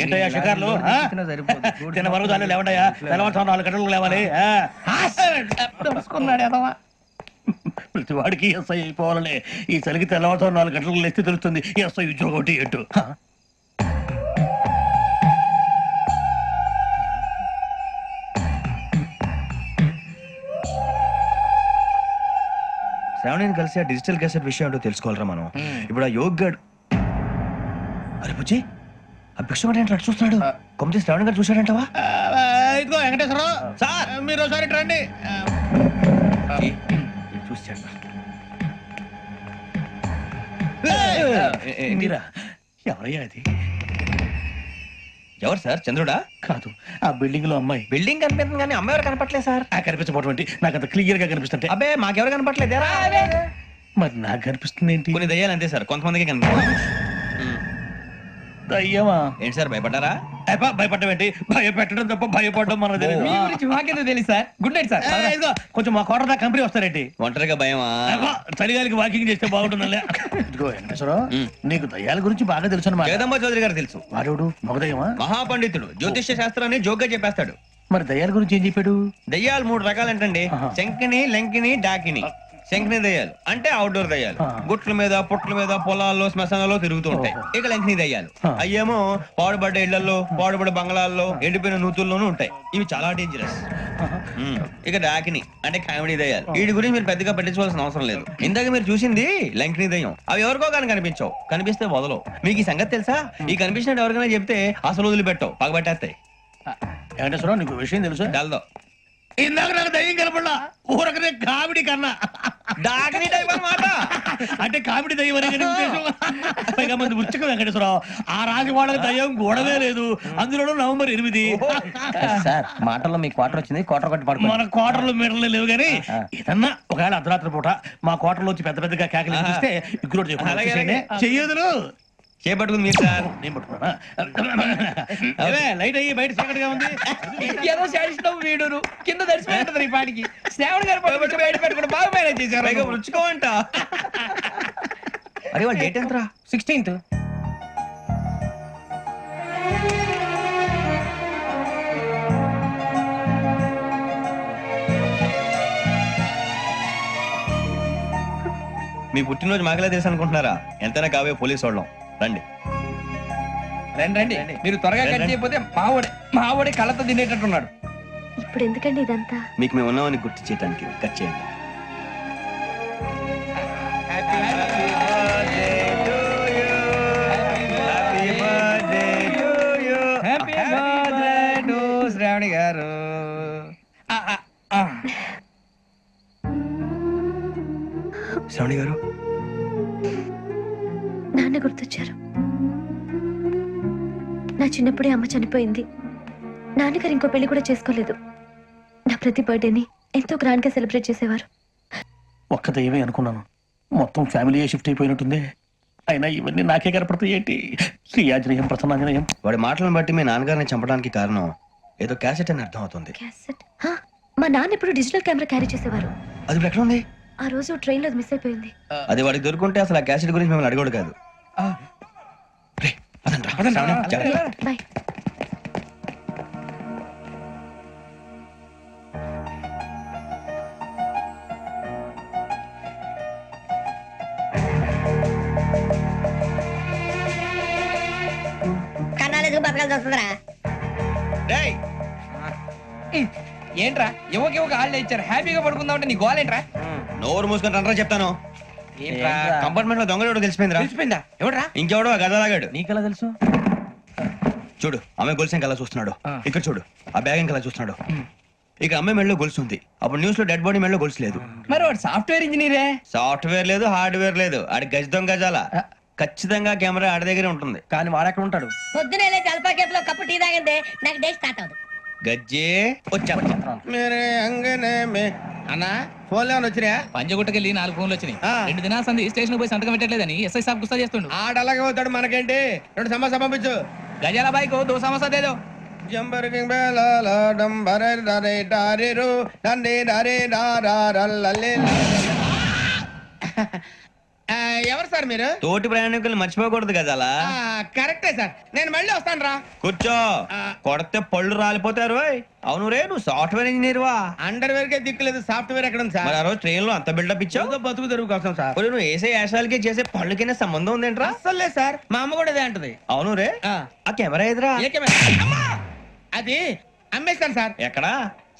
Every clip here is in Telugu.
ఏంటయ్యా షికార్లు తిన్న వరకు చాలు లేవండయ్యా తెల్లవారుతో 4 గంటలకు లేవాలి ప్రతి వాడికి ఎస్ఐ అయిపోవాలనే ఈ చలికి తెల్లవారుతో 4 గంటలకు లేస్తే తెలుస్తుంది ఎస్ఐ ఉద్యోగం ఒకటి ఎట్టు శ్రావణిని కలిసి ఆ డిజిటల్ క్యాసెట్ విషయం ఏంటో తెలుసుకోవాలరా మనం. ఇప్పుడు ఆ యోగ్ గడ్ అరే బుజ్జి ఆ భిక్షం అంటే అట్లా చూస్తున్నాడు. కొమ్మతి శ్రావణి గారు చూశాడంటవా? ఇదిగో వెంకటేశ్వరరావు సార్ మీరు ఒకసారి రండి. చూశాడు మీరా ఎవరయ్యా అది? ఎవరు సార్? చంద్రుడా? కాదు ఆ బిల్డింగ్ లో అమ్మాయి. బిల్డింగ్ కనిపిస్తుంది కానీ అమ్మాయి ఎవరు కనపట్లేదు సార్. కనిపించబోటువంటి నాకు అంత క్లియర్ గా కనిపిస్తుంటే అబ్బే మాకెవరు కనపట్లేదు. మరి నాకు కనిపిస్తుంది ఏంటి? కొన్ని దయ్యాలు అంతే సార్, కొంతమందికి కనిపిస్తుంది. దయ్యమా? ఏంటి సార్ భయపడ్డారా? భయపడడం ఏంటి? భయపెట్టడం తప్ప భయపడడం మనకు తెలియదు. మాకేదో తెలియదు సార్. Good night sir. కొంచెం మా కోట దాకా కంపెనీ వస్తారేంటి? ఒంటరిగా భయమా? చలిగాలికి వాకింగ్ చేస్తే బాగుంటుందిలే. ఇదిగో వెంకటేశ్వరరావు నీకు దయ్యాల గురించి బాగా తెలుసు అన్నమాట. జగదంబ చౌదరి గారు తెలుసు. వాడు మగదయ్యమా? మహాపండితుడు, జ్యోతిష్య శాస్త్రాన్ని జోగ్గా చెప్పేస్తాడు. మరి దయ్యాల గురించి ఏం చెప్పాడు? దయ్యాలు 3 రకాలంటండి. శంకిని, లంకిని, డాకిని. శంకిని దయ్యాలు అంటే అవుట్డోర్ దయ్యాలు, గుట్ల మీద పుట్ల మీద పొలాల్లో శ్మశానాల్లో తిరుగుతూ ఉంటాయి. ఇక లంకిని దయ్యాలు అయ్యేమో పాడుబడ్డ ఇళ్లలో, పాడుబడ్డ బంగ్లాల్లో, ఎండిపోయిన నూతుల్లోనూ ఉంటాయి. ఇవి చాలా డేంజరస్. ఇక డాకిని అంటే కామెడీ దయ్యాలు. వీటి గురించి మీరు పెద్దగా పట్టించుకోవాల్సిన అవసరం లేదు. ఇందాక మీరు చూసింది లంకిని దయ్యం. అవి ఎవరికో కానీ కనిపించవు, కనిపిస్తే వదలవు. మీకు ఈ సంగతి తెలుసా? ఈ కనిపించినట్టు ఎవరికైనా చెప్తే అసలు వదిలిపెట్టవు, పగబట్టేస్తాయి. వెంకటేశ్వరరావు నీకు విషయం తెలుసు? డల్దో ఇందాక నాకు దయ్యం కనపడలా, ఊరకనే కామెడీ కన్నా డాకిని టైప్ అన్నమాట. అంటే కామెడీ దయ్యం అనే ఉద్దేశం. పైగా మంది ఉచ్చక వెంకటేశ్వరరావు ఆ రాజు వాళ్ళకి దయ్యం గొడవే లేదు. అందులో నవంబర్ 8 సార్ మాటల్లో మీ క్వార్టర్ వచ్చింది. క్వార్టర్ కొట్టి పడుకో. మన క్వార్టర్లో మీటర్లు లేవు కానీ ఏదన్నా ఒకవేళ అర్ధరాత్రి పూట మా క్వార్టర్లో వచ్చి పెద్ద పెద్దగా కేకలు చూస్తే ఇగ్గురు చెయ్యదులు చేపట్టుకుంది మీరు సార్. నేను పట్టుకున్నా లైట్ అయ్యి బయట చీకటిగా ఉంది. ఏదో శాడిస్తావు వీడును కింద దర్శనం ఈ పాటికి. శ్రావణ్ గారు బయట పెట్టుకుంటే బాగా మేనేజ్ చేశారు. రుచుకోవంట. అరే వాళ్ళు డేట్ ఎంతరా? 16th. మీ పుట్టినరోజు మాకలే తెలుసు అనుకుంటున్నారా? ఎంతైనా కావే పోలీసు వాళ్ళం. రండి రండి రండి. మీరు త్వరగా కట్ చేయకపోతే మావోడే కళ్ళతో తినేటట్టున్నాడు. ఇప్పుడు ఎందుకండి ఇదంతా? మీకు మేము ఉన్నామని గుర్తు చేయడానికి కట్ చేయండి. శ్రావణి గారు శ్రావణి గారు నాన్న గుర్తొచ్చారు. నా చిన్నప్పుడే అమ్మ చనిపోయింది. నాన్నగారు ఇంకో పెళ్లి కూడా చేసుకోలేదు. నా ప్రతి బర్త్డేని ఎంతో గ్రాండ్ గా సెలబ్రేట్ చేసేవారు. ఒక్క దయ్యమే అనుకున్నాను, మొత్తం ఫ్యామిలీ షిఫ్ట్ అయిపోయినట్టుంది. అయినా ఇవన్నీ నాకే కనపడతాయి ఏంటి? శ్రీ ఆంజనేయం ప్రసన్నాంజనేయం. వాడి మాటలను బట్టి మీ నాన్నగారిని చంపడానికి కారణం ఏదో క్యాసెట్ అని అర్థం అవుతుంది. క్యాసెట్? మా నాన్న ఇప్పుడు డిజిటల్ కెమెరా క్యారీ చేసేవారు. అది ఇప్పుడు ఎక్కడ ఉంది? ఆ రోజు ట్రైన్ లో మిస్ అయిపోయింది. అది వాడికి దొరుకుంటే అసలు ఆ క్యాసెట్ గురించి మిమ్మల్ని అడగడు కాదు. బాయ్. కన్నాలేసుకు బతకాల్సి వస్తుందిరా. ఏంట్రా యువక హాలిడే ఇచ్చారు, హ్యాపీగా పడుకుందామంటే నీ గోల్ ఏంట్రా? నోరు మూసుకొని రండ్రా చెప్తాను. కంపార్ట్మెంట్ లో దొంగడు తెలిసిపోయిందిరా. తెలిసిపోయిందా? ఎవడ్రా? ఇంకెవడో ఆ గదలాగాడు. నీకెలా తెలుసు? చూడు ఆమె గొలుసు ఇంకలా చూస్తున్నాడు. ఇక్కడ చూడు ఆ బ్యాగ్ ఇంకలా చూస్తున్నాడు. ఇక అమ్మాయి మెడలో గొలుసు ఉంది. అప్పుడు న్యూస్ లో డెడ్ బాడీ మెడలో గొలుసు లేదు. మరి వాడు సాఫ్ట్వేర్ ఇంజనీరే. సాఫ్ట్వేర్ లేదు, హార్డ్వేర్ లేదు. ఆడి గజ దొంగ గజాల. ఖచ్చితంగా కెమెరా ఆడి దగ్గరే ఉంటుంది. కానీ వాడెక్కడ ఉంటాడు? పొద్దునే లేచి అల్పా కేఫ్ లో కప్పు టీ తాగిందే నాకు డే స్టార్ట్ అవుతుంది. గజ్జే వచ్చా అన్నా ఫోన్లో వచ్చినా? పంజగుట్టకెళ్ళి 4 ఫోన్లు వచ్చినాయి. 2 దినాల సంది స్టేషన్ పోయి సంతకం పెట్టలేదని ఎస్ఐ సాబ్ గుస్తా చేస్తుండు. ఆడలాగే పోతాడు, మనకేంటి? 2 సమస్య పంపించు. గజాల బైక్ 2 సమస్య దేదో. ఎవరు సార్ మీరు? తోటి ప్రయాణికులు మర్చిపోకూడదు కదా అలా. కరెక్టే సార్, నేను మళ్ళీ వస్తాను రా. కూర్చో. కొడితే పళ్ళు రాలిపోతారు. ఓయ్. అవును రే, నువ్వు సాఫ్ట్వేర్ ఇంజనీర్ వా? అండర్వేర్ కే దిక్కులేదు, సాఫ్ట్వేర్ ఎక్కడ ఉంది సార్? మరి ఆ రోజు ట్రైన్ లో అంత బిల్డప్ ఇచ్చావు. ఏదో బతుకు తెరువు కోసం సార్. ఒరేయ్, నువ్వు వేసే యాశాలకి చేసే పళ్ళకైనా సంబంధం ఉందేంట్రా? అస్సలు లేదు సార్, మా అమ్మ కూడా అదే అంటది. అవును రే, ఆ. ఆ కెమెరా ఎదురా ఏ కెమెరా? అమ్మా! అది అమ్మేస్తాను సార్. ఎక్కడా?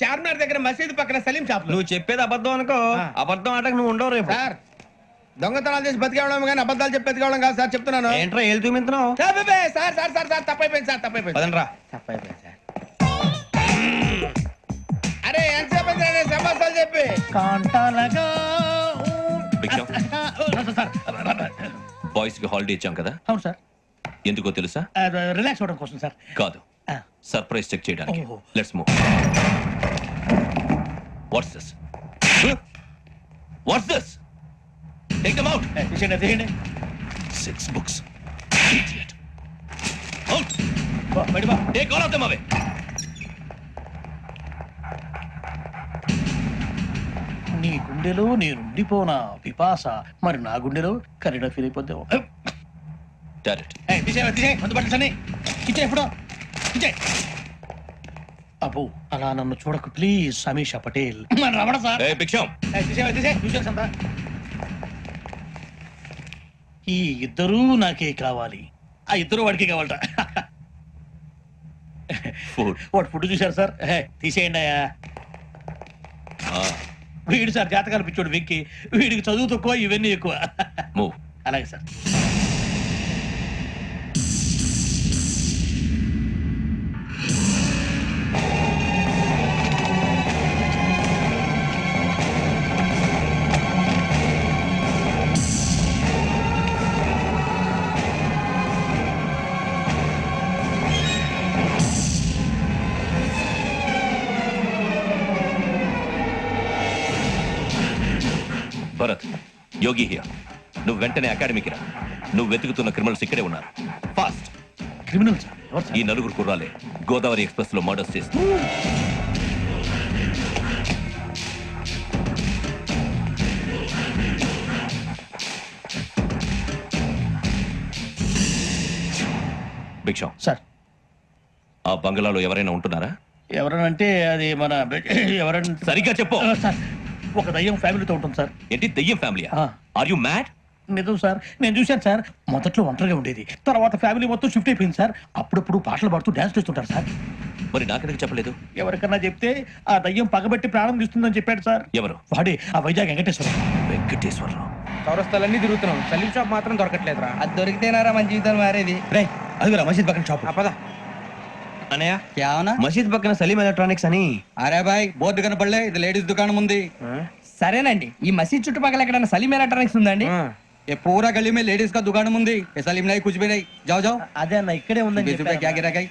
చార్మినార్ దగ్గర మసీదు పక్కన సలీం షాప్ లో. నువ్వు చెప్పేది అబద్ధం అనుకో. ఆ. అబద్ధం ఆటకు నువ్వు ఉండవు రేపు. సార్ దొంగతనాలు చేసి బతికేవడం కానీ అబద్ధాలు చెప్పి బతికేవడం కాదు సార్, చెప్తున్నాను. ఏంట్రా ఏళ్ళు చూపించినావు? Sir sir sir sir sir తప్పైపోయింది సార్, తప్పైపోయింది. పదండ్రా. తప్పైపోయింది సార్. అరే ఎంతసేపు అయింది నేను సమాసాలు చెప్పి. కాంటాలగా భిక్షం, సార్ బాయ్స్ కి హాలిడే ఇచ్చాం కదా, అవును సార్, ఎందుకో తెలుసా? రిలాక్స్ అవ్వడం కోసం సార్. కాదు, సర్ప్రైజ్ చెక్ చేయడానికి. ఓహో. Let's move. What's this? What's this? Take them out. తీయండి. 6 books. Idiot. Out. బయట బా. Take all of them away. నీ గుండెలో నేనుండిపోనా పిపాస, మరి నా గుండెలో కరీడా ఫీల్ అయిపోద్దాం. Direct. అబ్బో అలా నన్ను చూడకు ప్లీజ్, సమీషా పటేల్. మన రమణ సార్. Hey, భిక్షం. ఈ ఇద్దరూ నాకే కావాలి, ఆ ఇద్దరు వాడికి కావాలట. Food. వాడు ఫుడ్ చూశారు సార్. తీసేయండి అయ్యా. వీడు సార్ జాతకాలు పిచ్చోడు వెక్కి, వీడికి చదువు తక్కువ ఇవన్నీ ఎక్కువ. Move. అలాగే సార్. Bharat, Yogi here. నువ్వు వెంటనే అకాడమీకి రా. నువ్వు వెతుకుతున్న క్రిమినల్స్ ఇక్కడే ఉన్నారు. ఫాస్ట్. Criminal sir. ఎవరు ఈ సార్? నలుగురు కుర్రాలే గోదావరి ఎక్స్ప్రెస్ లో మర్డర్స్ చేస్తారు. భిక్షం, సార్ ఆ బంగ్లాలో ఎవరైనా ఉంటున్నారా? ఎవరనంటే అది మన ఎవరంటే సరిగ్గా చెప్పు. సార్ ఒక దయ్యం ఫ్యామిలీతో ఉంటుంది సార్. ఏంటి, దెయ్యం ఫ్యామిలీ? ఆ. Are you mad? నిజం సార్, నేను చూశాను సార్. మొదట్లో ఒంటరిగా ఉండేది, తర్వాత ఫ్యామిలీ మొత్తం షిఫ్ట్ అయిపోయింది సార్. అప్పుడప్పుడు పాటలు పాడుతూ డాన్స్ చేస్తుంటారు సార్. మరి నాకెందుకు చెప్పలేదు? ఎవరికన్నా చెప్తే ఆ దయ్యం పగబెట్టి ప్రాణం తీస్తుందని చెప్పాడు సార్. ఎవరు? వాడే ఆ వైజాగ్ వెంకటేశ్వరం. వెంకటేశ్వరరావు. చౌరస్తాలన్నీ తిరుగుతున్నాం, సలీం షాప్ మాత్రం దొరకట్లేదురా. అది దొరికితేనారా మన జీవితాలు మారేది. రే, అదిగురా మసీద్ పక్కన షాప్. పద. అనయ్య, क्या होना? మసీద్ పక్కన సలీం ఎలక్ట్రానిక్స్ అని. అరే బాయ్, బోర్డు కనపడలే, ఇది లేడీస్ దుకాణం ఉంది. సరేనండి, ఈ మసీద్ చుట్టుపక్కల ఎక్కడైనా సలీం ఎలక్ట్రానిక్స్ ఉందండి? ये पूरा गली में लेडीज का दुकान मुंदी, ये सलीम नहीं कुछ भी नहीं. जाओ जाओ. అదే అన్న ఇక్కడే 20 रुपए क्या गिरा गई?